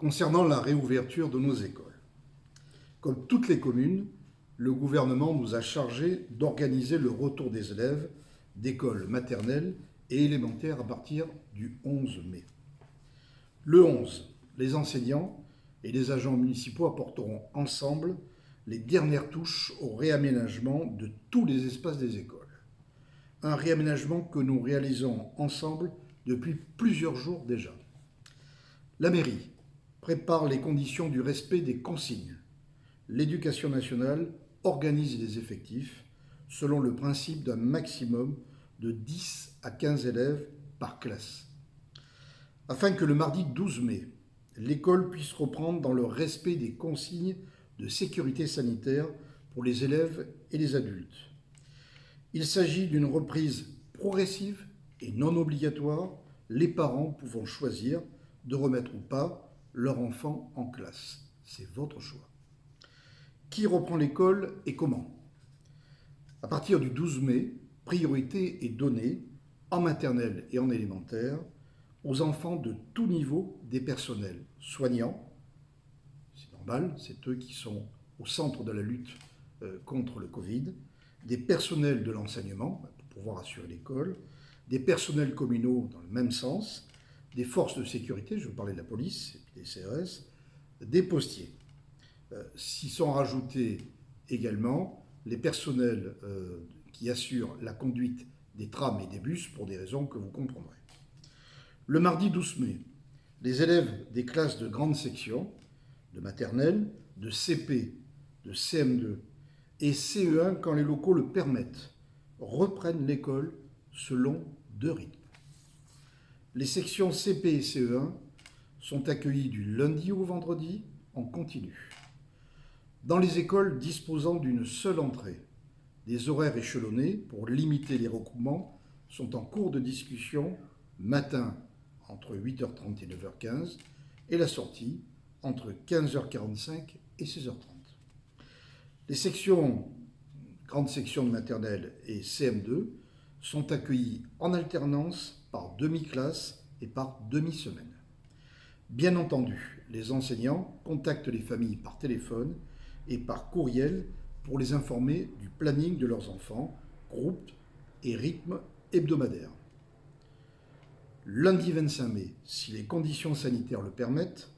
Concernant la réouverture de nos écoles, comme toutes les communes, le gouvernement nous a chargés d'organiser le retour des élèves d'écoles maternelles et élémentaires à partir du 11 mai. Le 11, les enseignants et les agents municipaux apporteront ensemble les dernières touches au réaménagement de tous les espaces des écoles. Un réaménagement que nous réalisons ensemble depuis plusieurs jours déjà. La mairie prépare les conditions du respect des consignes. L'Éducation nationale organise les effectifs selon le principe d'un maximum de 10 à 15 élèves par classe. Afin que le mardi 12 mai, l'école puisse reprendre dans le respect des consignes de sécurité sanitaire pour les élèves et les adultes. Il s'agit d'une reprise progressive et non obligatoire, les parents pouvant choisir de remettre ou pas leur enfant en classe. C'est votre choix. Qui reprend l'école et comment? À partir du 12 mai, priorité est donnée, en maternelle et en élémentaire, aux enfants de tout niveau des personnels soignants. C'est normal, c'est eux qui sont au centre de la lutte contre le Covid, des personnels de l'enseignement, pour pouvoir assurer l'école, des personnels communaux dans le même sens, des forces de sécurité, je veux parler de la police, des CRS, des postiers. S'y sont rajoutés également les personnels qui assurent la conduite des trams et des bus pour des raisons que vous comprendrez. Le mardi 12 mai, les élèves des classes de grande section, de maternelle, de CP, de CM2 et CE1, quand les locaux le permettent, reprennent l'école selon deux rythmes. Les sections CP et CE1 sont accueillies du lundi au vendredi en continu. Dans les écoles disposant d'une seule entrée, des horaires échelonnés pour limiter les recoupements sont en cours de discussion matin entre 8h30 et 9h15 et la sortie entre 15h45 et 16h30. Les sections, grandes sections de maternelle et CM2 sont accueillies en alternance par demi-classe et par demi-semaine. Bien entendu, les enseignants contactent les familles par téléphone et par courriel pour les informer du planning de leurs enfants, groupes et rythme hebdomadaire. Lundi 25 mai, si les conditions sanitaires le permettent,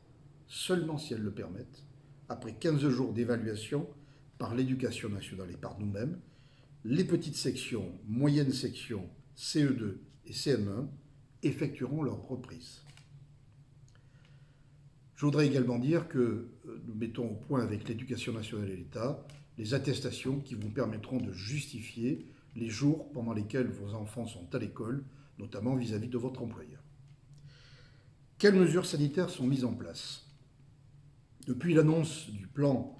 seulement si elles le permettent, après 15 jours d'évaluation par l'Éducation nationale et par nous-mêmes, les petites sections, moyennes sections, CE2 et CM1 effectueront leur reprise. Je voudrais également dire que nous mettons au point avec l'Éducation nationale et l'État les attestations qui vous permettront de justifier les jours pendant lesquels vos enfants sont à l'école, notamment vis-à-vis de votre employeur. Quelles mesures sanitaires sont mises en place? Depuis l'annonce du plan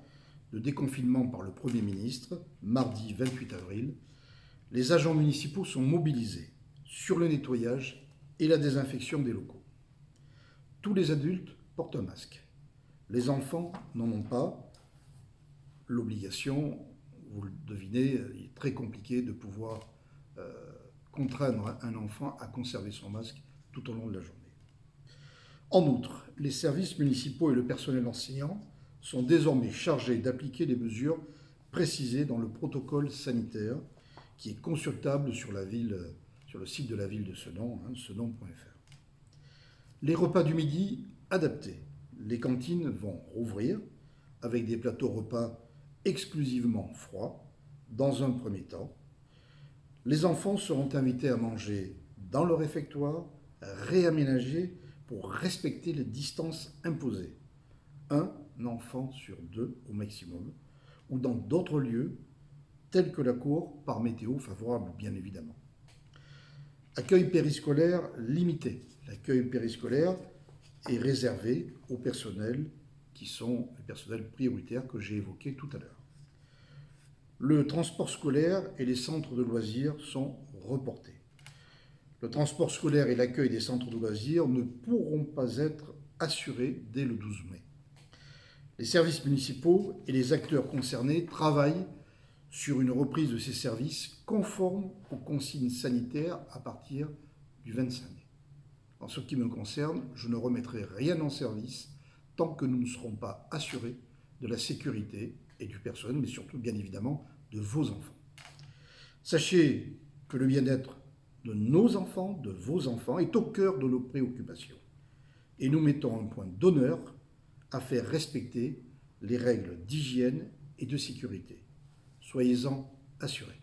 de déconfinement par le Premier ministre, mardi 28 avril, les agents municipaux sont mobilisés sur le nettoyage et la désinfection des locaux. Tous les adultes portent un masque. Les enfants n'en ont pas. L'obligation, vous le devinez, il est très compliqué de pouvoir contraindre un enfant à conserver son masque tout au long de la journée. En outre, les services municipaux et le personnel enseignant sont désormais chargés d'appliquer les mesures précisées dans le protocole sanitaire qui est consultable sur le site de la ville de Sedan, sedan.fr. Les repas du midi adaptés. Les cantines vont rouvrir avec des plateaux repas exclusivement froids dans un premier temps. Les enfants seront invités à manger dans le réfectoire, réaménagé pour respecter les distances imposées. Un enfant sur deux au maximum, ou dans d'autres lieux, tels que la cour, par météo favorable bien évidemment. Accueil périscolaire limité. L'accueil périscolaire est réservé aux personnels qui sont les personnels prioritaires que j'ai évoqués tout à l'heure. Le transport scolaire et les centres de loisirs sont reportés. Le transport scolaire et l'accueil des centres de loisirs ne pourront pas être assurés dès le 12 mai. Les services municipaux et les acteurs concernés travaillent sur une reprise de ces services conformes aux consignes sanitaires à partir du 25 mai. En ce qui me concerne, je ne remettrai rien en service tant que nous ne serons pas assurés de la sécurité et du personnel, mais surtout, bien évidemment, de vos enfants. Sachez que le bien-être de nos enfants, de vos enfants, est au cœur de nos préoccupations. Et nous mettons un point d'honneur à faire respecter les règles d'hygiène et de sécurité. Soyez-en assurés.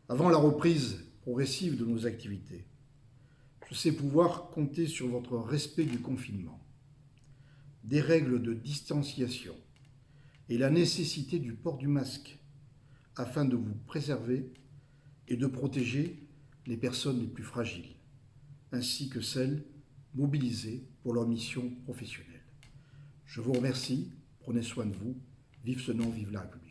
Avant la reprise progressive de nos activités, je sais pouvoir compter sur votre respect du confinement, des règles de distanciation et la nécessité du port du masque afin de vous préserver et de protéger les personnes les plus fragiles, ainsi que celles mobilisées pour leur mission professionnelle. Je vous remercie, prenez soin de vous, vive ce nom, vive la République.